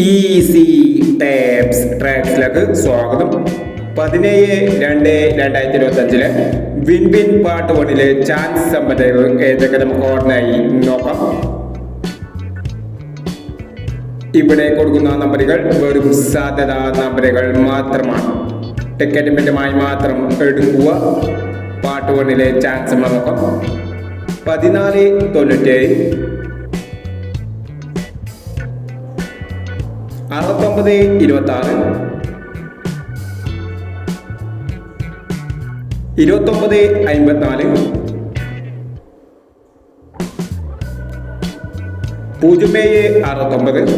Easy taps ട്രാക്സിലേക്ക് സ്വാഗതം. 17/2/2025 win win part 1 chance സമ്പന്നതകൾ ഏതൊക്കെ നമുക്ക് ഓർമ്മയായി നോക്കാം. ഇവിടെ കൊടുക്കുന്ന നമ്പറുകൾ വെറും സാധ്യതാ നമ്പറുകൾ മാത്രമാണ്. ടിക്കറ്റ് മിതമായി മാത്രം എടുക്കുക. പാർട്ട് 1 ചാൻസ് നമ്മൾ നോക്കാം. 1497 6926 2954 0769 8130 2779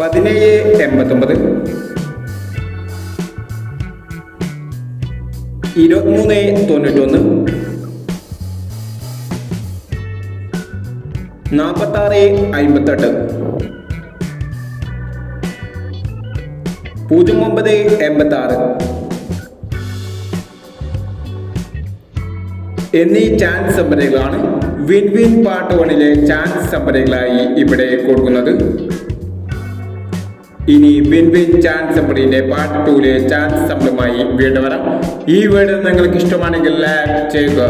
1789 2391 4658 0986 എന്നീ ചാൻസ് നമ്പറുകളാണ് വിൻ വിൻ പാർട്ട് 1 ചാൻസ് നമ്പറുകളായി ഇവിടെ കൊടുക്കുന്നത്. ഇനി വിൻ വിൻ ചാൻസ് നമ്പറിന്റെ പാർട്ട് 2 ചാൻസ് നമ്പറുമായി വീണ്ടും വരാം. ഈ വീഡിയോ നിങ്ങൾക്ക് ഇഷ്ടമാണെങ്കിൽ ലൈക്ക് ചെയ്യുക,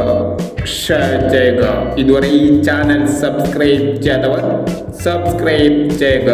ഷെയർ ചെയ്യുക. ഇതുവരെ ഈ ചാനൽ സബ്സ്ക്രൈബ് ചെയ്യാത്തവർ സബ്സ്ക്രൈബ് ചെയ്യുക.